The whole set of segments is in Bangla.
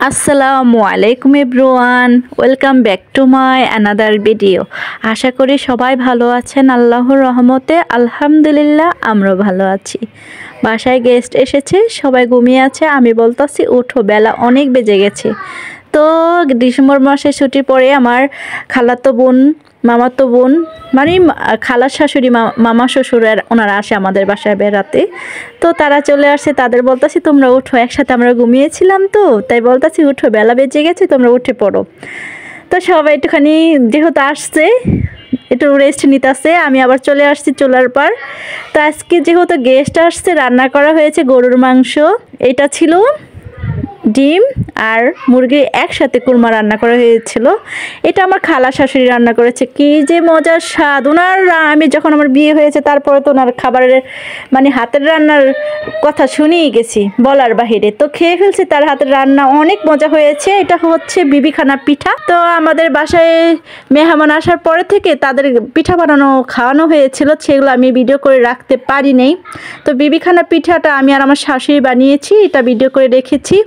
আসসালামু আলাইকুম everyone, welcome back to my another video. আশা করি সবাই ভালো আছেন আল্লাহর রহমতে। আলহামদুলিল্লাহ আমরাও ভালো আছি। বাসায় গেস্ট এসেছে, সবাই ঘুমিয়ে আছে। আমি বলতাছি উঠো, বেলা অনেক বেজে গেছে। তো ডিসেম্বর মাসে ছুটির পরে আমার খালাতো বোন, মামাতো বোন মানে খালার শাশুড়ি, মামা শ্বশুরের ওনারা আসে আমাদের বাসায় বেড়াতে। তো তারা চলে আসছে, তাদের বলতাছি তোমরা উঠো, একসাথে আমরা ঘুমিয়েছিলাম তো তাই বলতাছি উঠো, বেলা বেজে গেছে, তোমরা উঠে পড়ো। তো সবাই একটুখানি যেহেতু আসছে একটু রেস্ট নিতেছে, আমি আবার চলে আসছি চুলার পর। তো আজকে যেহেতু গেস্ট আসছে, রান্না করা হয়েছে গরুর মাংস, এটা ছিল ডিম আর মুরগি একসাথে কুরমা রান্না করা হয়েছিল। এটা আমার খালা শাশুড়ি রান্না করেছে, কি যে মজার স্বাদ। ওনার আমি যখন আমার বিয়ে হয়েছে তারপরে তো ওনার খাবারের মানে হাতের রান্নার কথা শুনেই গেছি বলার বাহিরে। তো খেয়ে ফেলছি, তার হাতের রান্না অনেক মজা হয়েছে। এটা হচ্ছে বিবিখানা পিঠা। তো আমাদের বাসায় মেহমান আসার পরে থেকে তাদের পিঠা বানানো খাওয়ানো হয়েছিল, সেগুলো আমি ভিডিও করে রাখতে পারি নাই। তো বিবিখানা পিঠাটা আমি আর আমার শাশুড়ি বানিয়েছি, এটা ভিডিও করে রেখেছি।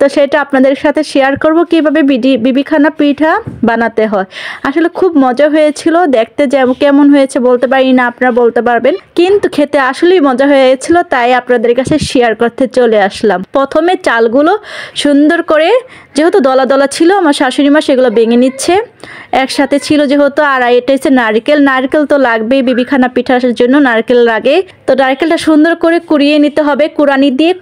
তো সেটা আপনাদের সাথে শেয়ার করব কিভাবে বিবিখানা পিঠা বানাতে হয়। আসলে খুব মজা হয়েছিল, দেখতে কেমন হয়েছে বলতে পারি না, আপনারা বলতে পারবেন, কিন্তু খেতে আসলেই মজা হয়েছিল, তাই আপনাদের কাছে শেয়ার করতে চলে আসলাম। প্রথমে চালগুলো সুন্দর করে, যেহেতু দলা দলা ছিল, আমার শাশুড়ি মা সেগুলো ভেঙে নিচ্ছে। একসাথে ছিল যেহেতু। আর এটা হচ্ছে নারকেল তো লাগবেই বিবিখানা পিঠার জন্য, নারকেল লাগে। তো নারকেলটা সুন্দর করে কুড়িয়ে নিতে হবে, কুড়ানি দিয়ে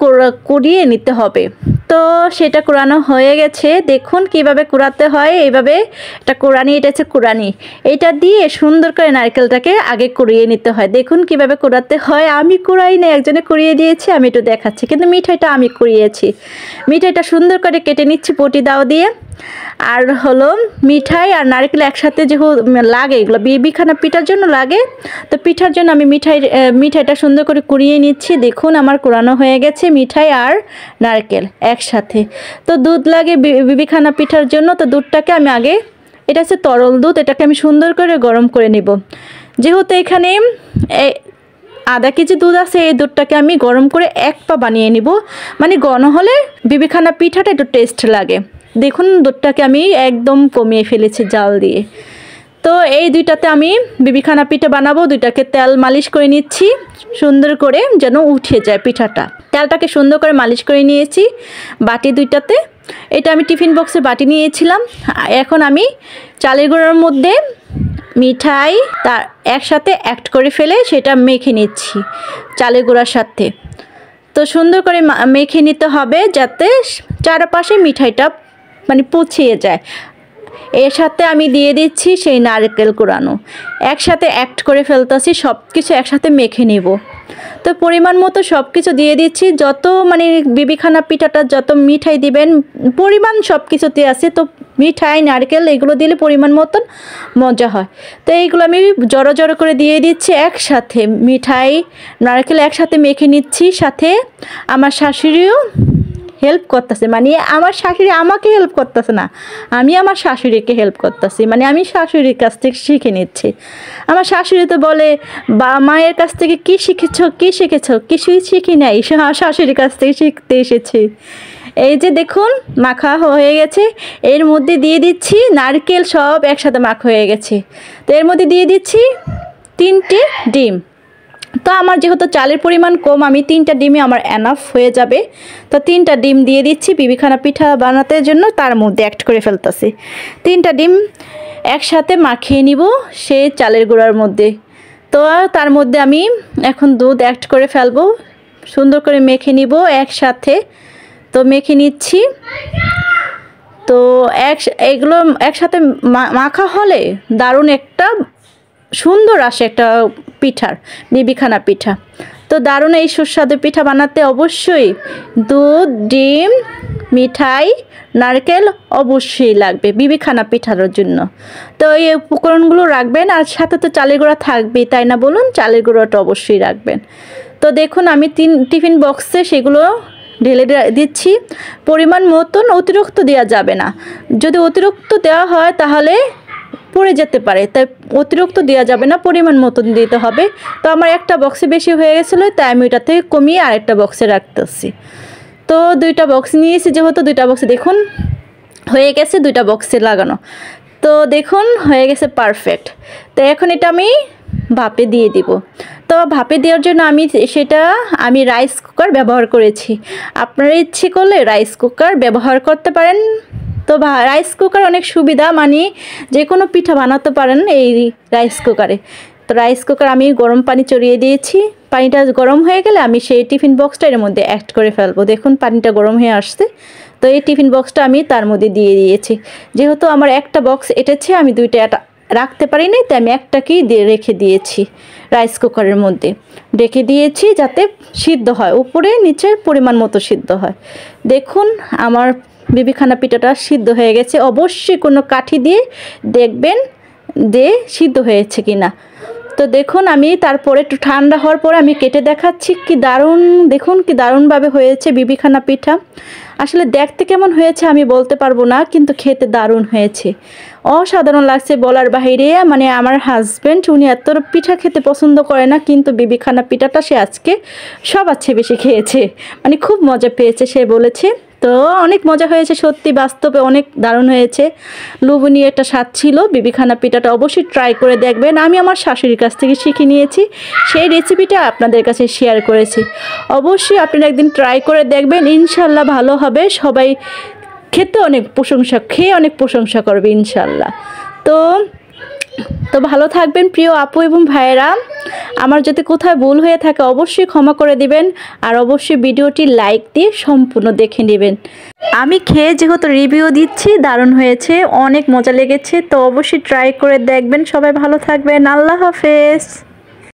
কুড়িয়ে নিতে হবে। তো সেটা কুড়ানো হয়ে গেছে, দেখুন কিভাবে কুড়াতে হয়। এইভাবে এটা কুড়ানি, এটা হচ্ছে কুড়ানি, এটা দিয়ে সুন্দর করে নারকেলটাকে আগে কুড়িয়ে নিতে হয়। দেখুন কিভাবে কুড়াতে হয়। আমি কুড়াই না, একজনে কুড়িয়ে দিয়েছি, আমি একটু দেখাচ্ছি। কিন্তু মিঠাইটা আমি কুড়িয়েছি। মিঠাইটা সুন্দর করে কেটে নিচ্ছি পটি দাও দিয়ে। আর হলো মিঠাই আর নারকেল একসাথে যেহেতু লাগে, এগুলো বিবিখানা পিঠার জন্য লাগে। তো পিঠার জন্য আমি মিঠাইটা সুন্দর করে কুড়িয়ে নিচ্ছি। দেখুন আমার কুড়ানো হয়ে গেছে মিঠাই আর নারকেল একসাথে। তো দুধ লাগে বিবিখানা পিঠার জন্য। তো দুধটাকে আমি আগে, এটা হচ্ছে তরল দুধ, এটাকে আমি সুন্দর করে গরম করে নিব। যেহেতু এখানে আধা কেজি দুধ আছে, এই দুধটাকে আমি গরম করে এক পা বানিয়ে নিব, মানে ঘন হলে বিবিখানা পিঠাটা একটু টেস্ট লাগে। দেখুন দুধটাকে আমি একদম কমিয়ে ফেলেছি জাল দিয়ে। তো এই দুইটাতে আমি বিবিখানা পিঠা বানাবো। দুইটাকে তেল মালিশ করে নিচ্ছি সুন্দর করে, যেন উঠে যায় পিঠাটা। তেলটাকে সুন্দর করে মালিশ করে নিয়েছি বাটি দুইটাতে। এটা আমি টিফিন বক্সে বাটি নিয়েছিলাম। এখন আমি চালের গুঁড়োর মধ্যে মিঠাই তার একসাথে অ্যাড করে ফেলে সেটা মেখে নিচ্ছি চালের গুঁড়ার সাথে। তো সুন্দর করে মেখে নিতে হবে যাতে চারপাশে মিঠাইটা মানে পচিয়ে যায়। এর সাথে আমি দিয়ে দিচ্ছি সেই নারকেল কুড়ানো, একসাথে অ্যাড করে ফেলতেছি, সব কিছু একসাথে মেখে নিব। তো পরিমাণ মতো সব কিছু দিয়ে দিচ্ছি, যত মানে বিবিখানা পিঠাটা যত মিঠাই দিবেন পরিমাণ সব কিছুতে আছে। তো মিঠাই নারকেল এগুলো দিলে পরিমাণ মতন মজা হয়। তো এইগুলো আমি জড়ো জড়ো করে দিয়ে দিচ্ছি একসাথে, মিঠাই নারকেল একসাথে মেখে নিচ্ছি। সাথে আমার শাশুড়িও হেল্প করতেছে, মানে আমার শাশুড়ি আমাকে হেল্প করতেছে না, আমি আমার শাশুড়িকে হেল্প করতেছি, মানে আমি শাশুড়ির কাছ থেকে শিখে নিচ্ছি। আমার শাশুড়ি তো বলে বা মায়ের কাছ থেকে কী শিখেছ, কিছুই শিখি নাই, শাশুড়ির কাছ থেকে শিখতে এসেছি। এই যে দেখুন মাখা হয়ে গেছে, এর মধ্যে দিয়ে দিচ্ছি নারকেল, সব একসাথে মাখা হয়ে গেছে। তো এর মধ্যে দিয়ে দিচ্ছি 3টি ডিম। তো আমার যেহেতু চালের পরিমাণ কম, আমি 3টা ডিমই আমার এনাফ হয়ে যাবে। তো 3টা ডিম দিয়ে দিচ্ছি বিবিখানা পিঠা বানাতে জন্য, তার মধ্যে অ্যাড করে ফেলতেছি। 3টা ডিম একসাথে মাখিয়ে নিব সেই চালের গুঁড়ার মধ্যে। তো তার মধ্যে আমি এখন দুধ অ্যাড করে ফেলবো, সুন্দর করে মেখে নিব একসাথে। তো মেখে নিচ্ছি। তো এগুলো একসাথে মাখা হলে দারুণ একটা সুন্দর আসে একটা পিঠার, বিবিখানা পিঠা। তো দারুণ এই সুস্বাদু পিঠা বানাতে অবশ্যই দুধ, ডিম, মিঠাই, নারকেল অবশ্যই লাগবে বিবিখানা পিঠার জন্য। তো এই উপকরণগুলো রাখবেন, আর সাথে তো চালের গুঁড়া থাকবেই, তাই না বলুন? চালের গুঁড়োটা অবশ্যই রাখবেন। তো দেখুন আমি টিফিন বক্সে সেগুলো ঢেলে দিচ্ছি। পরিমাণ মতন অতিরিক্ত দেওয়া যাবে না, যদি অতিরিক্ত দেওয়া হয় তাহলে পড়ে যেতে পারে, তাই অতিরিক্ত দেওয়া যাবে না, পরিমাণ মতন দিতে হবে। তো আমার একটা বক্সে বেশি হয়ে গেছিলো, তাই আমি ওইটা থেকে কমিয়ে আরেকটা বক্সে রাখতেছি। তো দুইটা বক্স নিয়েছি, যেহেতু দুইটা বক্সে দেখুন হয়ে গেছে, দুইটা বক্সে লাগানো। তো দেখুন হয়ে গেছে পারফেক্ট। তো এখন এটা আমি ভাপে দিয়ে দিব। তো ভাপে দেওয়ার জন্য আমি রাইস কুকার ব্যবহার করেছি। আপনারা ইচ্ছে করলে রাইস কুকার ব্যবহার করতে পারেন। তো রাইস কুকার অনেক সুবিধা, মানে যে কোনো পিঠা বানাতে পারেন এই রাইস কুকারে। তো রাইস কুকার আমি গরম পানি চড়িয়ে দিয়েছি। পানিটা গরম হয়ে গেলে আমি সেই টিফিন বক্সটা এর মধ্যে অ্যাড করে ফেলবো। দেখুন পানিটা গরম হয়ে আসছে। তো এই টিফিন বক্সটা আমি তার মধ্যে দিয়ে দিয়েছি। যেহেতু আমার একটা বক্স এঁটেছে, আমি দুইটা রাখতে পারিনি, তাই আমি একটাকেই রেখে দিয়েছি রাইস কুকারের মধ্যে। রেখে দিয়েছি যাতে সিদ্ধ হয়, উপরে নিচে পরিমাণ মতো সিদ্ধ হয়। দেখুন আমার বিবিখানা পিঠাটা সিদ্ধ হয়ে গেছে। অবশ্যই কোনো কাঠি দিয়ে দেখবেন যে সিদ্ধ হয়েছে কিনা। তো দেখুন আমি তারপরে একটু ঠান্ডা হওয়ার পরে আমি কেটে দেখাচ্ছি। কি দারুণ, দেখুন কি দারুণভাবে হয়েছে বিবিখানা পিঠা। আসলে দেখতে কেমন হয়েছে আমি বলতে পারবো না, কিন্তু খেতে দারুণ হয়েছে, অসাধারণ লাগছে বলার বাইরে। মানে আমার হাজব্যান্ড উনি এত পিঠা খেতে পছন্দ করে না, কিন্তু বিবিখানা পিঠাটা সে আজকে সবার চেয়ে বেশি খেয়েছে, মানে খুব মজা পেয়েছে সে বলেছে। তো অনেক মজা হয়েছে সত্যি, বাস্তবে অনেক দারুণ হয়েছে, লোভনীয় একটা স্বাদ ছিল। বিবিখানা পিঠাটা অবশ্যই ট্রাই করে দেখবেন। আমি আমার শাশুড়ির কাছ থেকে শিখে নিয়েছি, সেই রেসিপিটা আপনাদের কাছে শেয়ার করেছি। অবশ্যই আপনারা একদিন ট্রাই করে দেখবেন, ইনশাল্লাহ ভালো হবে। সবাই খেয়ে অনেক প্রশংসা করবে ইনশাল্লাহ। তো ভালো থাকবেন প্রিয় আপু এবং ভাইয়েরা। আমার যদি কোথাও ভুল হয়ে থাকে অবশ্যই ক্ষমা করে দিবেন, আর অবশ্যই ভিডিওটি লাইক দিয়ে সম্পূর্ণ দেখে নেবেন। আমি খেয়ে যেহেতু রিভিউ দিচ্ছি, দারুণ হয়েছে, অনেক মজা লেগেছে। তো অবশ্যই ট্রাই করে দেখবেন। সবাই ভালো থাকবেন, আল্লাহ হাফেজ।